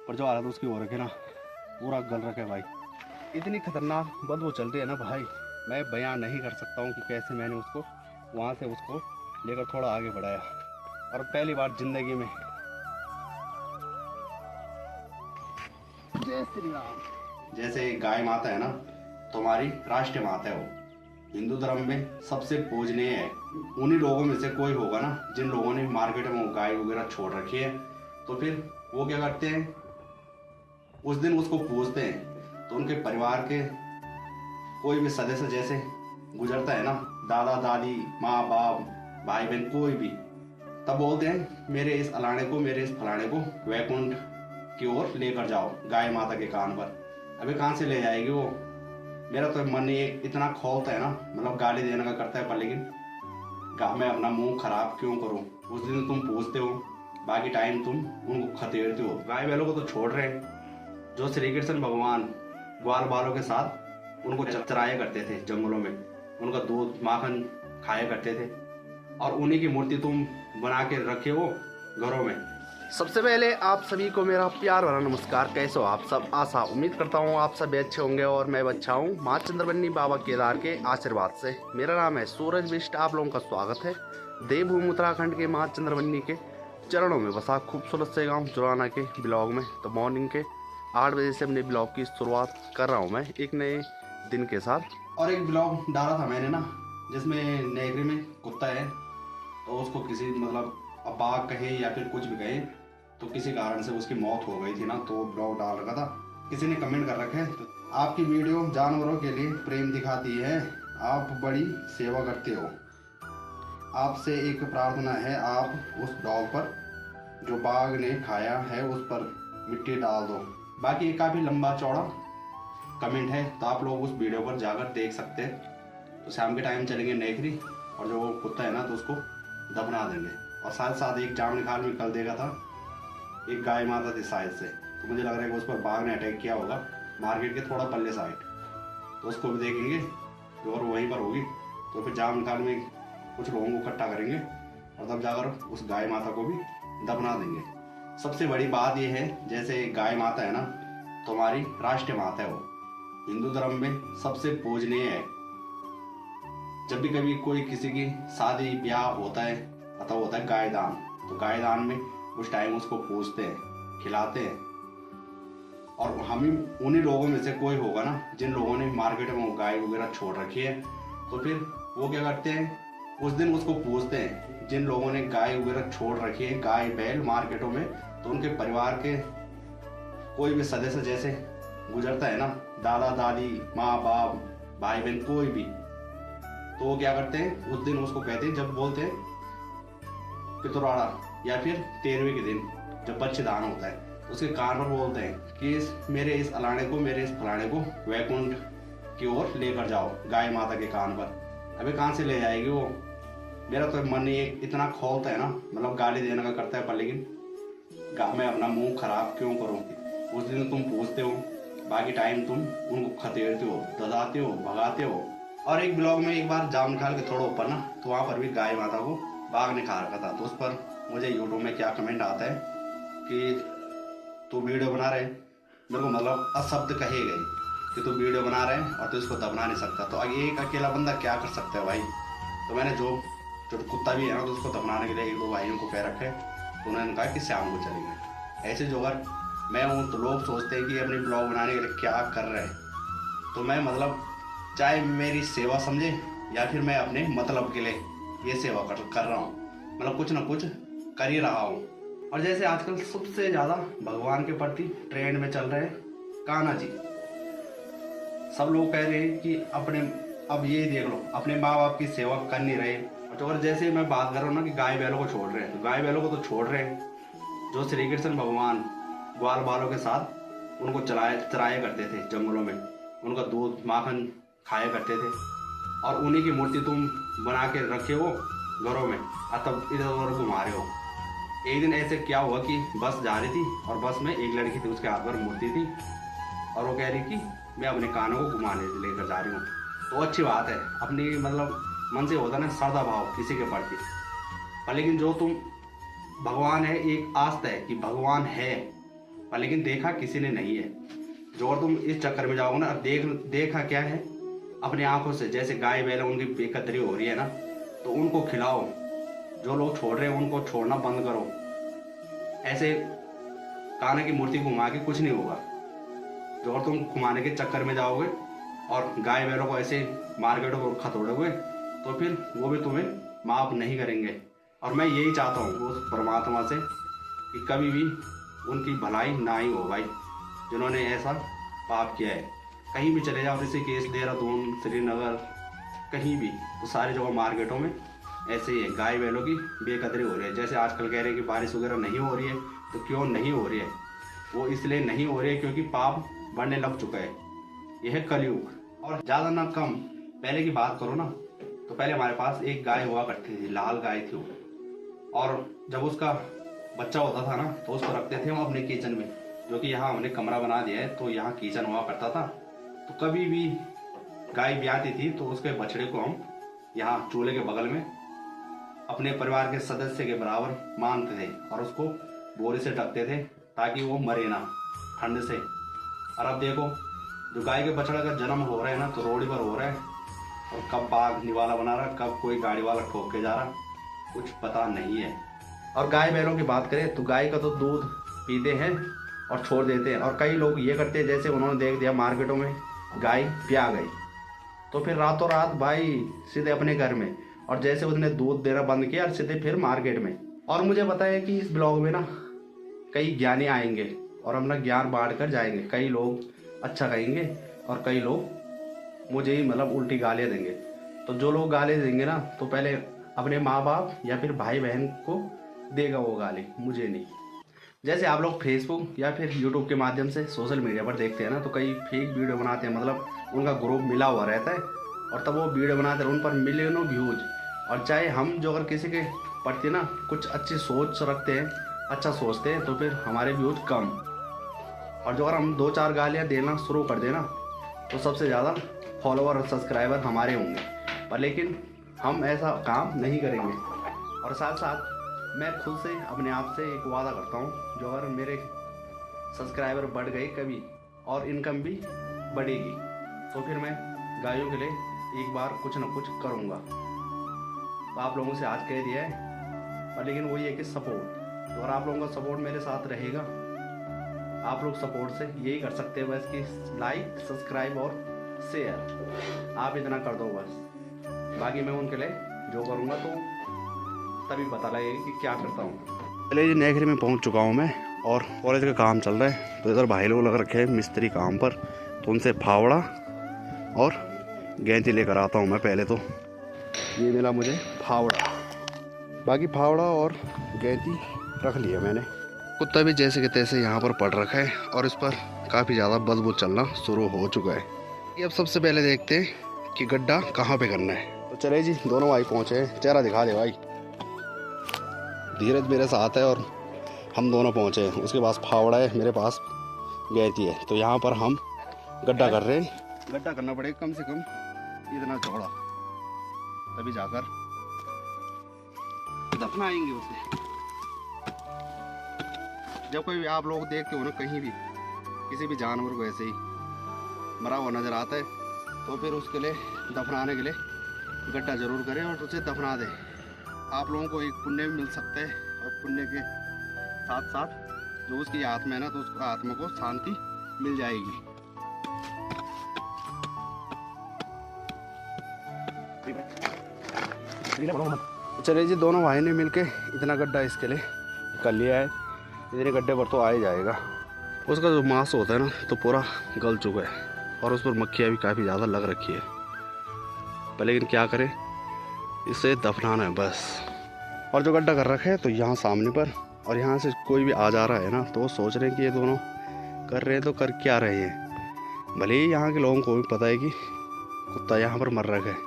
पर जो हालत उसकी हो रखी ना, पूरा गल रखे भाई। इतनी खतरनाक बदबू चल रही है ना भाई, मैं बयान नहीं कर सकता हूँ कि कैसे मैंने उसको वहाँ से उसको लेकर थोड़ा आगे बढ़ाया। और पहली बार जिंदगी में, जय श्री राम। जैसे गाय माता है ना, तुम्हारी राष्ट्रीय माता है वो, हिंदू धर्म में सबसे पूजनीय है। उन्हीं लोगों में से कोई होगा ना जिन लोगों ने मार्केट में वो गाय वगैरह छोड़ रखी है, तो फिर वो क्या करते हैं, उस दिन उसको पूजते हैं। तो उनके परिवार के कोई भी सदस्य जैसे गुजरता है ना, दादा दादी, माँ बाप, भाई बहन, कोई भी, तब बोलते हैं मेरे इस अलाने को, मेरे इस फलाने को वैकुंठ की ओर लेकर जाओ गाय माता के कान पर। अभी कहाँ से ले जाएगी वो? मेरा तो मन ये इतना खौफता है ना, मतलब गाली देने का करता है, पर लेकिन मैं अपना मुंह खराब क्यों करूं? उस दिन तुम पूछते हो, बाकी टाइम तुम उनको खतेड़ते हो। गाय बैलों को तो छोड़ रहे हैं, जो श्री कृष्ण भगवान ग्वाल बालों के साथ उनको चराया करते थे जंगलों में, उनका दूध माखन खाया करते थे, और उन्हीं की मूर्ति तुम बना के रखे हो घरों में। सबसे पहले आप सभी को मेरा प्यार भरा नमस्कार। कैसे हो आप सब? आशा उम्मीद करता हूँ आप सब अच्छे होंगे और मैं अच्छा हूँ माँ चंद्रवन्नी बाबा केदार के आशीर्वाद से। मेरा नाम है सूरज बिष्ट। आप लोगों का स्वागत है देवभूमि उत्तराखंड के माँ चंद्रवन्नी के चरणों में बसा खूबसूरत से गाँव जुराना के ब्लॉग में। तो मॉर्निंग के 8 बजे से अपने ब्लॉग की शुरुआत कर रहा हूँ मैं एक नए दिन के साथ। और एक ब्लॉग डाला था मैंने ना, जिसमें नेगरी में कुत्ता है, तो उसको किसी मतलब अब बाघ कहे या फिर कुछ भी कहे, तो किसी कारण से उसकी मौत हो गई थी ना, तो ब्लॉग डाल रखा था। किसी ने कमेंट कर रखे, तो आपकी वीडियो जानवरों के लिए प्रेम दिखाती है, आप बड़ी सेवा करते हो, आपसे एक प्रार्थना है, आप उस डॉग पर जो बाघ ने खाया है उस पर मिट्टी डाल दो। बाकी काफ़ी लंबा चौड़ा कमेंट है, तो आप लोग उस वीडियो पर जाकर देख सकते हैं। तो शाम के टाइम चलेंगे नेखरी, और जो कुत्ता है ना तो उसको दफना देंगे। और साथ साथ एक जाम निकाल में कल देखा था, एक गाय माता थी शायद से, तो मुझे लग रहा है कि उस पर बाघ ने अटैक किया होगा मार्केट के थोड़ा पल्ले साइड, तो उसको भी देखेंगे और वहीं पर होगी। तो फिर जाम निकाल में कुछ लोगों को इकट्ठा करेंगे और तब जाकर उस गाय माता को भी दफना देंगे। सबसे बड़ी बात यह है, जैसे गाय माता है ना, तुम्हारी राष्ट्रीय माता है वो, हिंदू धर्म में सबसे पूजनीय है। जब भी कभी कोई किसी की शादी ब्याह होता है, अथवा होता है गायदान, तो गायदान में उस टाइम उसको पूजते हैं, खिलाते हैं। और हम ही उन्हीं लोगों में से कोई होगा ना जिन लोगों ने मार्केट में वो गाय वगैरह छोड़ रखी है, तो फिर वो क्या करते हैं, उस दिन उसको पूजते हैं। जिन लोगों ने गाय वगैरह छोड़ रखी है, गाय बैल मार्केटों में, तो उनके परिवार के कोई भी सदस्य जैसे गुजरता है ना, दादा दादी, माँ बाप, भाई बहन, कोई भी, तो वो क्या करते हैं, उस दिन उसको कहते हैं, जब बोलते हैं पितरवाड़ा या फिर 13वें के दिन जब बच्चेदान होता है, तो उसके कान पर बोलते हैं कि मेरे इस अलाने को, मेरे इस फलाने को वैकुंठ की ओर लेकर जाओ गाय माता के कान पर। अभी कहाँ से ले जाएगी वो? मेरा तो मन ये इतना खौफता है ना, मतलब गाली देने का करता है, पर लेकिन मैं अपना मुंह खराब क्यों करूँ? उस दिन तुम पूछते हो, बाकी टाइम तुम उनको खतेड़ते हो, ददाते हो, भगाते हो। और एक ब्लॉग में एक बार जाम निकाल के थोड़ा ऊपर ना, तो वहाँ पर भी गाय माता को बाघ ने खा रखा था। तो उस पर मुझे यूट्यूब में क्या कमेंट आता है कि तू वीडियो बना रहे, मेरे को मतलब अशब्द कहे गए कि तू वीडियो बना रहे और तू इसको दबना नहीं सकता, तो एक अकेला बंदा क्या कर सकता है भाई? तो मैंने जो कुत्ता भी है ना, तो उसको दफनाने के लिए 1-2 भाइयों को कह रखे, तो उन्होंने कहा कि शाम को चलेंगे। ऐसे जो अगर मैं हूँ तो लोग सोचते हैं कि अपनी ब्लॉग बनाने के लिए क्या कर रहे हैं, तो मैं मतलब चाहे मेरी सेवा समझे या फिर मैं अपने मतलब के लिए ये सेवा कर रहा हूँ, मतलब कुछ ना कुछ कर ही रहा हूँ। और जैसे आजकल सबसे ज़्यादा भगवान के प्रति ट्रेंड में चल रहे हैं कान्हा जी, सब लोग कह रहे हैं कि अपने, अब ये देख लो, अपने माँ बाप की सेवा कर नहीं रहे। और जैसे मैं बात कर रहा हूँ ना कि गाय बैलों को छोड़ रहे हैं, तो गाय बैलों को तो छोड़ रहे हैं, जो श्री कृष्ण भगवान ग्वाल बालों के साथ उनको चराया करते थे जंगलों में, उनका दूध माखन खाया करते थे, और उन्हीं की मूर्ति तुम बना के रखे हो घरों में, और तब इधर उधर घुमा रहे हो। एक दिन ऐसे क्या हुआ कि बस जा रही थी, और बस में एक लड़की थी, उसके हाथ पर मूर्ति थी, और वो कह रही कि मैं अपने कानों को घुमाने लेकर जा रही हूँ। तो अच्छी बात है, अपनी मतलब मन से होता ना श्रद्धा भाव किसी के प्रति, पर लेकिन जो तुम भगवान है, एक आस्था है कि भगवान है, पर लेकिन देखा किसी ने नहीं है। जो अगर तुम इस चक्कर में जाओगे ना, देखा क्या है अपनी आंखों से, जैसे गाय बैल उनकी बेकदरी हो रही है ना, तो उनको खिलाओ। जो लोग छोड़ रहे हैं उनको छोड़ना बंद करो। ऐसे कान्हा की मूर्ति घुमा के कुछ नहीं होगा। जो अगर तुम घुमाने के चक्कर में जाओगे और गाय बैलों को ऐसे मार्केटों को खतोड़ोगे तो फिर वो भी तुम्हें माफ नहीं करेंगे। और मैं यही चाहता हूँ उस परमात्मा से कि कभी भी उनकी भलाई ना ही हो भाई, जिन्होंने ऐसा पाप किया है। कहीं भी चले जाओ, ऋषिकेश, देहरादून, श्रीनगर, कहीं भी, तो सारी जगह मार्केटों में ऐसे ही है, गाय बैलों की बेकदरी हो रही है। जैसे आजकल कह रहे हैं कि बारिश वगैरह नहीं हो रही है, तो क्यों नहीं हो रही है? वो इसलिए नहीं हो रही है क्योंकि पाप बढ़ने लग चुका है। यह है कलयुग। और ज़्यादा ना कम, पहले की बात करो ना, तो पहले हमारे पास एक गाय हुआ करती थी, लाल गाय थी वो। और जब उसका बच्चा होता था ना, तो उसको रखते थे हम अपने किचन में, जो कि यहाँ हमने कमरा बना दिया है, तो यहाँ किचन हुआ करता था। तो कभी भी गाय ब्याती थी तो उसके बछड़े को हम यहाँ चूल्हे के बगल में अपने परिवार के सदस्य के बराबर मानते थे और उसको बोरे से ढकते थे ताकि वो मरे ना ठंड से। और अब देखो, जो गाय के बछड़ा का जन्म हो रहा है ना, तो रोड पर हो रहा है, और कब बाघ निवाला बना रहा, कब कोई गाड़ी वाला ठोक के जा रहा, कुछ पता नहीं है। और गाय बैलों की बात करें तो गाय का तो दूध पीते हैं और छोड़ देते हैं। और कई लोग ये करते हैं, जैसे उन्होंने देख दिया मार्केटों में गाय प्या गई, तो फिर रातों रात भाई सीधे अपने घर में, और जैसे उसने दूध देना बंद किया सीधे फिर मार्केट में। और मुझे पता है कि इस ब्लॉग में ना कई ज्ञानी आएंगे और अपना ज्ञान बांट कर जाएंगे। कई लोग अच्छा कहेंगे और कई लोग मुझे ही मतलब उल्टी गालियाँ देंगे। तो जो लोग गाली देंगे ना, तो पहले अपने माँ बाप या फिर भाई बहन को देगा वो गाली, मुझे नहीं। जैसे आप लोग फेसबुक या फिर यूट्यूब के माध्यम से सोशल मीडिया पर देखते हैं ना, तो कई फेक वीडियो बनाते हैं, मतलब उनका ग्रुप मिला हुआ रहता है और तब वो वीडियो बनाते हैं, उन पर मिलियनों व्यूज। और चाहे हम जो अगर किसी के प्रति ना कुछ अच्छी सोच रखते हैं, अच्छा सोचते हैं, तो फिर हमारे व्यूज कम। और जो अगर हम 2-4 गालियाँ देना शुरू कर देना, तो सबसे ज़्यादा फॉलोअर और सब्सक्राइबर हमारे होंगे। पर लेकिन हम ऐसा काम नहीं करेंगे। और साथ साथ मैं खुद से अपने आप से एक वादा करता हूँ, जो अगर मेरे सब्सक्राइबर बढ़ गए कभी और इनकम भी बढ़ेगी, तो फिर मैं गायों के लिए एक बार कुछ ना कुछ करूँगा। तो आप लोगों से आज कह दिया है, पर लेकिन वही है कि सपोर्ट, तो अगर आप लोगों का सपोर्ट मेरे साथ रहेगा, आप लोग सपोर्ट से यही कर सकते हैं बस कि लाइक, सब्सक्राइब और शेयर, आप इतना कर दो बस। बाकी मैं उनके लिए जो करूँगा तो तभी पता लगेगा कि क्या करता हूँ। चलिए जी, नेघरी में पहुँच चुका हूँ मैं और कॉलेज का काम चल रहा है, तो इधर भाई लोग लग रखे हैं मिस्त्री काम पर, तो उनसे फावड़ा और गेंती लेकर आता हूँ मैं। पहले तो ये मिला मुझे फावड़ा, बाकी फावड़ा और गेंती रख लिया मैंने। कुत्ता भी जैसे कि तैसे यहाँ पर पड़ रखा है और इस पर काफ़ी ज़्यादा बदबू चलना शुरू हो चुका है। ये अब सबसे पहले देखते हैं कि गड्ढा कहाँ पे करना है। तो चले जी, दोनों भाई पहुँचे हैं, चेहरा दिखा दे भाई। धीरज मेरे साथ है और हम दोनों पहुँचे हैं। उसके पास फावड़ा है, मेरे पास गेंती है। तो यहाँ पर हम गड्ढा कर रहे हैं। गड्ढा करना पड़ेगा कम से कम इतना चौड़ा, तभी जाकर दफनाएंगे उसे। जब कोई भी आप लोग देखते हो ना, कहीं भी किसी भी जानवर को ऐसे ही मरा हुआ नज़र आता है, तो फिर उसके लिए दफनाने के लिए गड्ढा जरूर करें और उसे दफना दें। आप लोगों को एक पुण्य भी मिल सकता है और पुण्य के साथ साथ जो उसकी आत्मा है ना, तो उसको आत्मा को शांति मिल जाएगी। चलिए जी, दोनों भाई ने मिलके इतना गड्ढा इसके लिए कर लिया है। इतने गड्ढे पर तो आ ही जाएगा। उसका जो मांस होता है ना, तो पूरा गल चुका है और उस पर मक्खियाँ भी काफ़ी ज़्यादा लग रखी है। पर लेकिन क्या करें, इसे दफनाना है बस। और जो गड्ढा कर रखा है तो यहाँ सामने पर, और यहाँ से कोई भी आ जा रहा है ना, तो वो सोच रहे हैं कि ये दोनों कर रहे हैं तो कर क्या रहे हैं। भले ही यहाँ के लोगों को भी पता है कि कुत्ता यहाँ पर मर रखा है।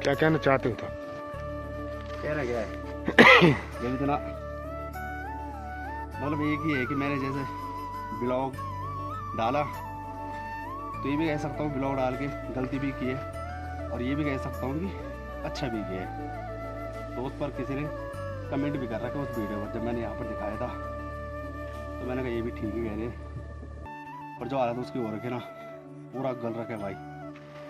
क्या कहना चाहते हो? तो कहना क्या है जब इतना मतलब एक ही है कि मैंने जैसे ब्लॉग डाला तो ये भी कह सकता हूँ ब्लॉग डाल के गलती भी की है, और ये भी कह सकता हूँ कि अच्छा भी किया है। तो उस पर किसी ने कमेंट भी कर रखा है उस वीडियो पर, जब मैंने यहाँ पर दिखाया था तो मैंने कहा ये भी ठीक ही कह रहे, पर जो हालत उसकी हो रखे ना पूरा गल रखा है भाई।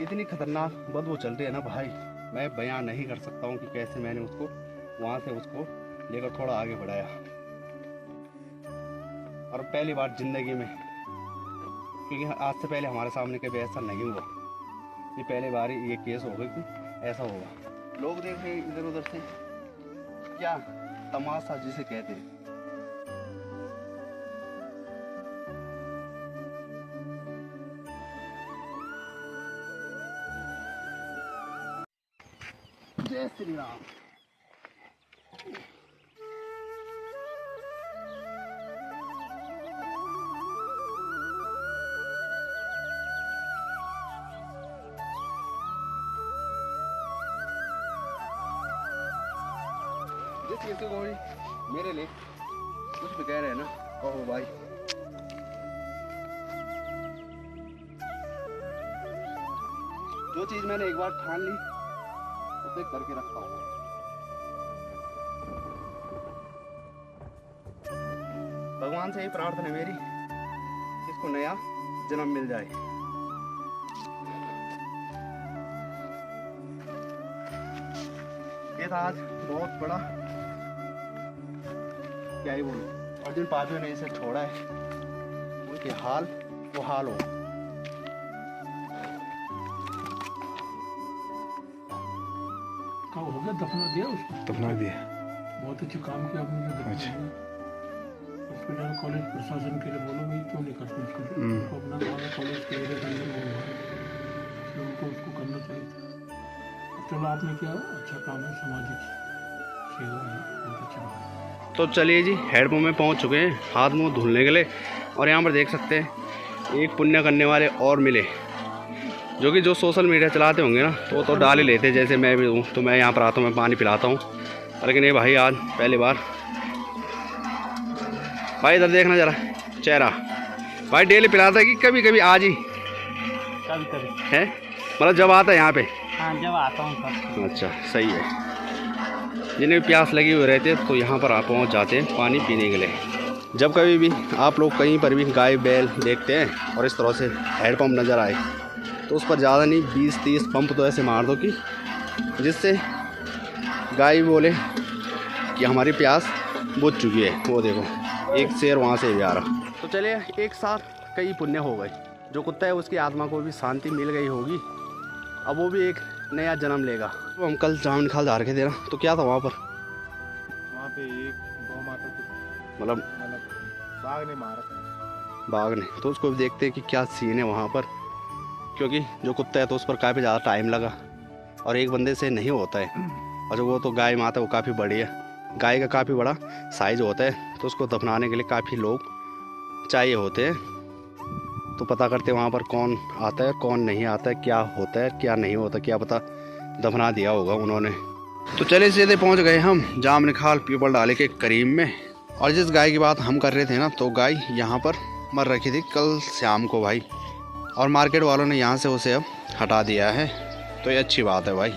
इतनी खतरनाक बदबू चल रही है ना भाई, मैं बयान नहीं कर सकता हूँ कि कैसे मैंने उसको वहाँ से उसको लेकर थोड़ा आगे बढ़ाया। और पहली बार ज़िंदगी में, क्योंकि आज से पहले हमारे सामने कभी ऐसा नहीं हुआ, ये पहली बार ही ये केस होगा कि ऐसा होगा। लोग देख रहे हैं इधर उधर से, क्या तमाशा जिसे कहते हैं। जय श्री राम। जिस किसी को भी मेरे लिए कुछ भी कह रहे हैं ना, कहो भाई। जो चीज मैंने एक बार ठान ली उसे करके रखता हूँ। भगवान से ही प्रार्थना है मेरी, इसको नया जन्म मिल जाए। ये था आज बहुत बड़ा, क्या ही बोलूं, और जिन पापियों ने इसे छोड़ा है उनके हाल वो हाल हो। कब हो गया? दफना दिया उसको? दफना दिया। बहुत अच्छे काम किया आपने। अच्छा, हॉस्पिटल कॉलेज प्रशासन के लिए बोलो भाई, क्यों नहीं करते उसको? अपना कॉलेज के एरिया के अंदर उनको उसको करना चाहिए था। चलो आपने किया, अच्छा काम है, सामाजिक सेवा है, बहुत अच्छा काम। तो चलिए जी, हेडपम्प में पहुंच चुके हैं हाथ मुंह धुलने के लिए, और यहाँ पर देख सकते हैं एक पुण्य करने वाले और मिले, जो कि जो सोशल मीडिया चलाते होंगे ना तो डाल ही लेते, जैसे मैं भी हूँ। तो मैं यहाँ पर आता हूँ, मैं पानी पिलाता हूँ, लेकिन ये भाई आज पहली बार। भाई इधर देखना ज़रा चेहरा, भाई डेली पिलाता है कि कभी कभी आज ही? कभी कभी है, मतलब जब आता है यहाँ पे? हाँ, जब आता हूँ तब। अच्छा, सही है। जिन्हें भी प्यास लगी हुई रहती है तो यहाँ पर आप पहुँच जाते हैं पानी पीने के लिए। जब कभी भी आप लोग कहीं पर भी गाय बैल देखते हैं और इस तरह से हैंडपम्प नज़र आए तो उस पर ज़्यादा नहीं 20-30 पंप तो ऐसे मार दो कि जिससे गाय बोले कि हमारी प्यास बुझ चुकी है। वो देखो एक शेर वहाँ से भी आ रहा। तो चलिए, एक साथ कई पुण्य हो गए। जो कुत्ता है उसकी आत्मा को भी शांति मिल गई होगी, अब वो भी एक नया जन्म लेगा। तो हम कल जामुन खाल जा रखे थे ना, तो क्या था वहाँ पर? वहाँ पे एक गौ माता थी, मतलब बाघ ने मारा था। बाघ ने, तो उसको भी देखते हैं कि क्या सीन है वहाँ पर, क्योंकि जो कुत्ता है तो उस पर काफ़ी ज़्यादा टाइम लगा और एक बंदे से नहीं होता है। और जो वो तो गाय माता वो काफ़ी बड़ी है, गाय का काफ़ी बड़ा साइज होता है, तो उसको दफनाने के लिए काफ़ी लोग चाहिए होते हैं। तो पता करते वहाँ पर कौन आता है कौन नहीं आता है, क्या होता है क्या नहीं होता, क्या पता दफना दिया होगा उन्होंने। तो चले सीधे पहुँच गए हम जामुन खाल पीपल डाले के करीब में। और जिस गाय की बात हम कर रहे थे ना, तो गाय यहाँ पर मर रखी थी कल शाम को भाई, और मार्केट वालों ने यहाँ से उसे अब हटा दिया है, तो ये अच्छी बात है भाई।